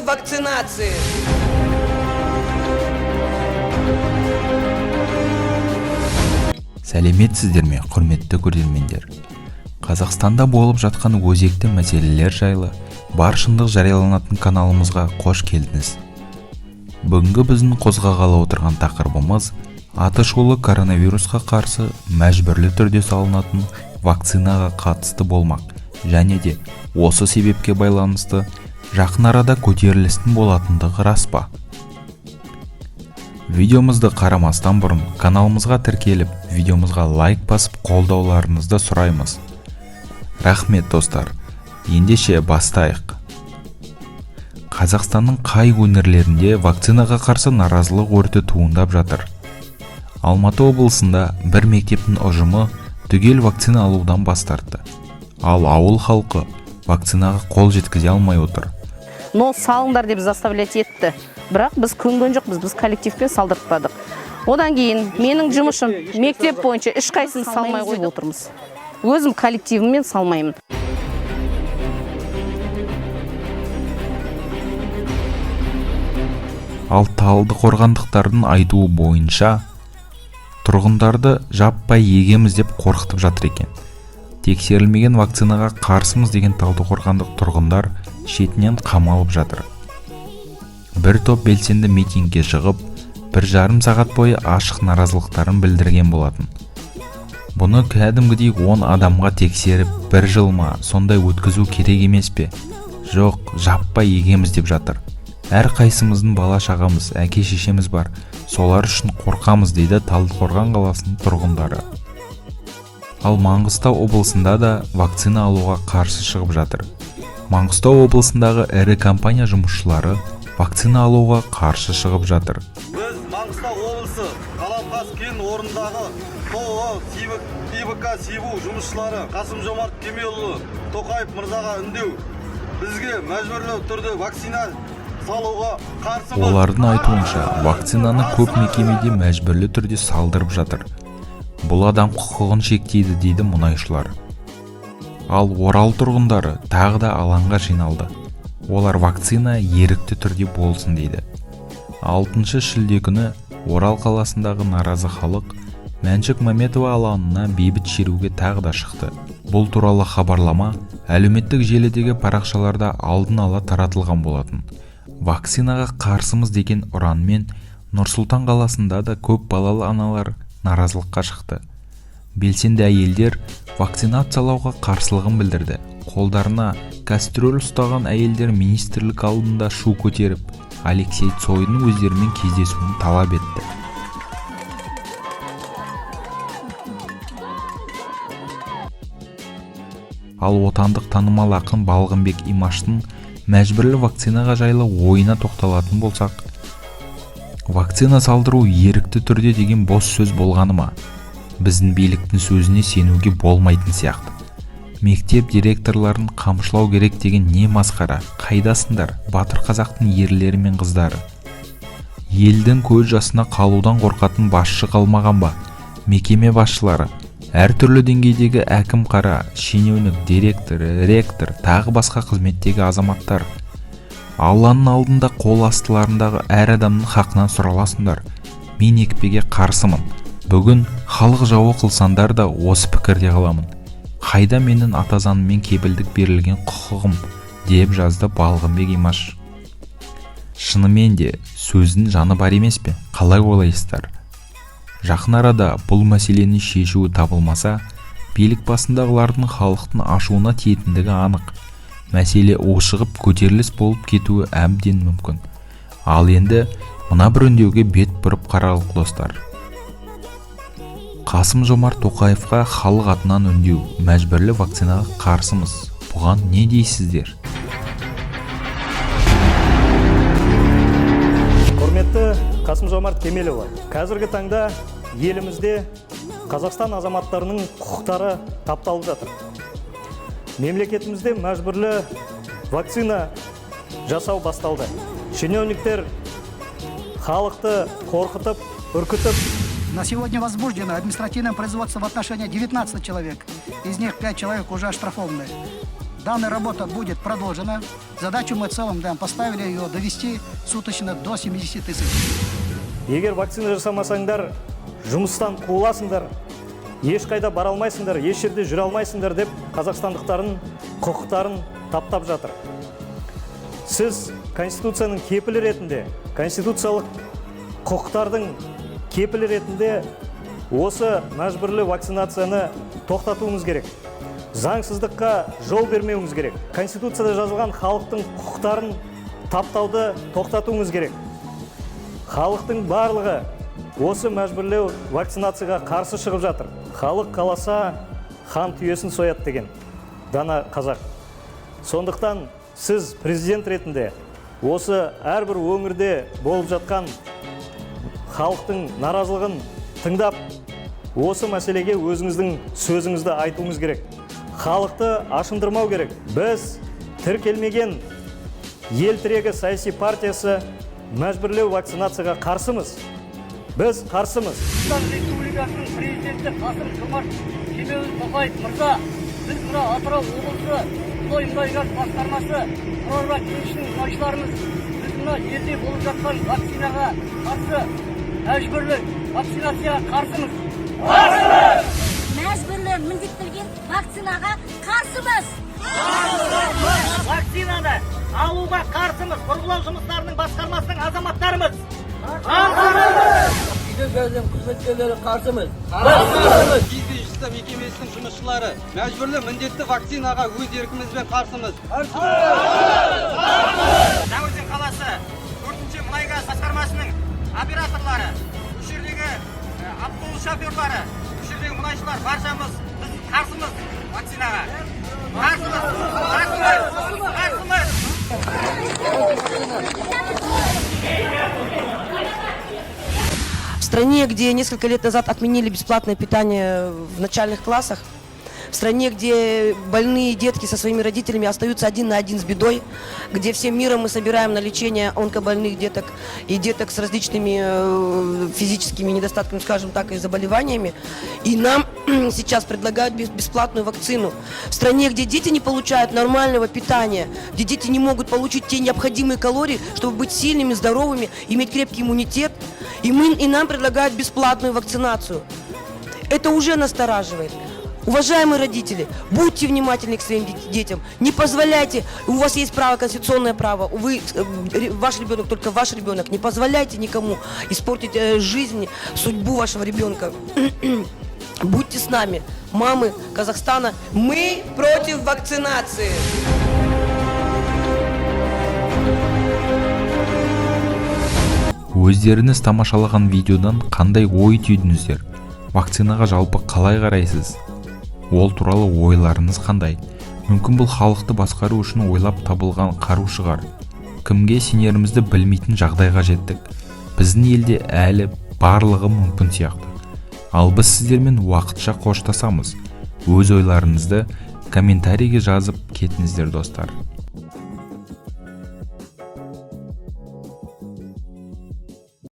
вакцинации. Сәлеметсіздер ме, құрметті көрермендер? Қазақстанда болып жатқан өзекті мәселелер жайлы бар шындық жарияланатын каналымызға қош келдіңіз. Бүгінгі біздің қозғағалы отырған тақырыбымыз атышулы коронавирусқа қарсы мәжбүрлі түрде салынатын вакцинаға қатысты болмақ, және де осы себепке байланысты жақын арада көтерілістің болатындығы рас па? Видеомызды қарамастан бұрын каналымызға тіркеліп, видеомызға лайк басып қолдауларыңызды сұраймыз. Рахмет достар. Ендеше бастайық. Қазақстанның қай өңірлерінде вакцинаға қарсы наразылық өрті туындап жатыр? Алматы облысында бір мектептің ұжымы түгел вакцина алудан бас тартты. Ал ауыл халқы вакцинаға қол жеткізе алмай отыр. Но салыңдар деп заставлять етті. Бірақ біз көнген жоқпыз, біз коллективпен салдыртпадық. Одан кейін менің жұмысым мектеп бойынша ешқайсысын салмай қойып отырмыз. Өзім коллективіммен салмаймын. Ал Талдықорғандықтардың айтуы бойынша тұрғындарды жаппай егеміз деп қорқытып жатыр екен. Тексерілмеген вакцинаға қарсымыз деген талдықорғандық тұрғындар шетінен қамалып жатыр. Бір топ белсенді митингке шығып, 1,5 сағат бойы ашық наразылықтарын білдірген болатын. Бұны кәдімгідей 10 адамға тексеріп, 1 жыл ма сондай өткізу керек емес пе? Жоқ, жаппай егеміз деп жатыр. Әр қайсымыздың бала шағамыз, әке шешеміз бар. Солар үшін қорқамыз дейді Талдықорған қаласының тұрғындары. Ал Маңғыстау облысында да вакцина алуға қарсы шығып жатыр. Маңғыстау облысындағы ірі компания жұмысшылары вакцина алуға қарсы шығып жатыр. Біз Маңғыстау облысы Қаламқас кен орнындағы ТО ТБК Сибу жұмысшылары Қасым-Жомарт Кемелұлы Тоқаев мырзаға үндеу, бізге мәжбүрлі түрде вакцина салуға қарсымыз. Олардың айтуынша, вакцинаны көп мекемеде мәжбүрлі түрде салдырып жатыр. Бұл адам құқығын шектейді дейді мұнайшылар. Ал Орал тұрғындары тағы да алаңға жиналды. Олар вакцина ерікті түрде болсын дейді. 6 шілде күні Орал қаласындағы наразы халық Мәншүк Мәметова алаңына бейбіт шеруге тағы да шықты. Бұл туралы хабарлама әлеуметтік желідегі парақшаларда алдын ала таратылған болатын. Вакцинаға қарсымыз деген ұранмен Нұр-Сұлтан қаласында да көп балалы аналар наразылыққа шықты. Белсенді әйелдер вакцинациялауға қарсылығын білдірді. Қолдарына кастрөл ұстаған әйелдер министрлік алдында шу көтеріп, Алексей Цойдың өздерімен кездесуін талап етті. Ал отандық танымал ақын Балғынбек Имаштың мәжбүрлі вакцинаға жайлы ойына тоқталатын болсақ, вакцина салдыру ерікті түрде деген бос сөз болғаны ма? Біздің биліктің сөзіне сенуге болмайтын сияқты. Мектеп директорларын қамшылау керек деген не масқара? Қайдасындар, батыр қазақтың ерлері мен қыздары? Елдің көз жасына қалудан қорқатын басшы қалмаған ба? Мекеме басшылары, әртүрлі деңгейдегі әкім қара, шенеунік, директор, ректор, тағы басқа қызметтегі азаматтар. Алланың алдында қол астыларындағы әр адамның хақынан сұраласыңдар. Мен екпеге қарсымын. Бүгін халық жауы қылсандар да осы пікірде қаламын. Қайда менің атазаныммен кепілдік берілген құқығым, деп жазды Балғынбек Имаш. Шынымен де сөздің жаны бар емес пе? Қалай ойлайсыздар? Жақын арада бұл мәселені шешуі табылмаса, билік басындағылардың халықтың ашуына тиетіндігі анық. Мәселе ушығып көтеріліс болып кетуі әбден мүмкін. Ал енді мына бір үндеуге бет бұрып қаралық достар. Қасым-Жомарт Тоқаевқа халық атынан үндеу, мәжбүрлі вакцинаға қарсымыз. Бұған не дейсіздер? Құрметті Қасым-Жомарт Кемелұлы, қазіргі таңда елімізде Қазақстан азаматтарының құқықтары тапталып жатыр. Мемлекетімізде мәжбүрлі вакцина жасау басталды. Шенеуніктер халықты қорқытып, үркітіп. На сегодня возбуждено административное производство в отношении 19 человек. Из них 5 человек уже оштрафованы. данная работа будет продолжена. Задачу мы в целом поставили ее довести суточно до 70 тысяч. Егер вакцина жасамасаңдар, жұмыстан қуыласыңдар, ешқайда бара алмайсыңдар, еш жерде жүре алмайсыңдар деп қазақстандықтардың құқықтарын таптап жатыр. Сіз Конституцияның кепілі ретінде, конституциялық құқықтардың кепілі ретінде осы мәжбүрлі вакцинацияны тоқтатуыңыз керек. Заңсыздыққа жол бермеуіңіз керек. Конституцияда жазылған халықтың құқықтарын таптауды тоқтатуыңыз керек. Халықтың барлығы осы мәжбүрлеу вакцинацияға қарсы шығып жатыр. Халық қаласа хан түйесін сояды деген дана қазақ. Сондықтан сіз президент ретінде осы әрбір өңірде болып жатқан халықтың наразылығын тыңдап, осы мәселеге өзіңіздің сөзіңізді айтуыңыз керек. Халықты ашындырмау керек. Біз тіркелмеген ел тірегі саяси партиясы мәжбүрлеу вакцинацияға қарсымыз. Біз қарсымыз. Қазақстан Республикасының президенті Қасым-Жомарт Кемелұлы мырза, біз мына Атырау облысы мұнай-газ басқармасы Тұрарбақ кенішінің мұнайшыларымыз біз мына елде болып жатқан вакцинаға қарсы, мәжбүрлі вакцинацияға қарсымыз. Мәжбүрлі міндеттелген вакцинаға қарсымыз. Вакцинаны алуға қарсымыз. Бұрғылау жұмыстарының басқармасының азаматтарымыз. Үйде қызметкерлері қарсымыз. Кездесті мекемесінің жұмысшылары мәжбүрлі міндетті вакцинаға өз еркімізбен қарсымыз. Жаңаөзен қаласы 4-ші мұнай-газ басқармасының операторлары, бұл жердегі автобус шоферлары, бұл жердегі мұнайшылар баршамыз біз қарсымыз вакцинаға. Қарсымыз. В стране, где несколько лет назад отменили бесплатное питание в начальных классах, в стране, где больные детки со своими родителями остаются один на один с бедой, где всем миром мы собираем на лечение онкобольных деток и деток с различными физическими недостатками, скажем так, и заболеваниями, и нам сейчас предлагают бесплатную вакцину. В стране, где дети не получают нормального питания, где дети не могут получить те необходимые калории, чтобы быть сильными, здоровыми, иметь крепкий иммунитет, и нам предлагают бесплатную вакцинацию. Это уже настораживает. Уважаемые родители, будьте внимательны к своим детям, не позволяйте, у вас есть право, конституционное право, ваш ребенок, только ваш ребенок, не позволяйте никому испортить жизнь, судьбу вашего ребенка. Будьте с нами, мамы Казахстана, мы против вакцинации. Өздеріңіз тамашалаған видеодан қандай ой түйдіңіздер? Вакцинаға жалпы қалай қарайсыз? Ол туралы ойларыңыз қандай? Мүмкін бұл халықты басқару үшін ойлап табылған қару шығар. Кімге сенерімізді білмейтін жағдайға жеттік. Біздің елде әлі барлығы мүмкін сияқты. Ал біз сіздермен уақытша қоштасамыз. Өз ойларыңызды комментарийге жазып кетіңіздер достар.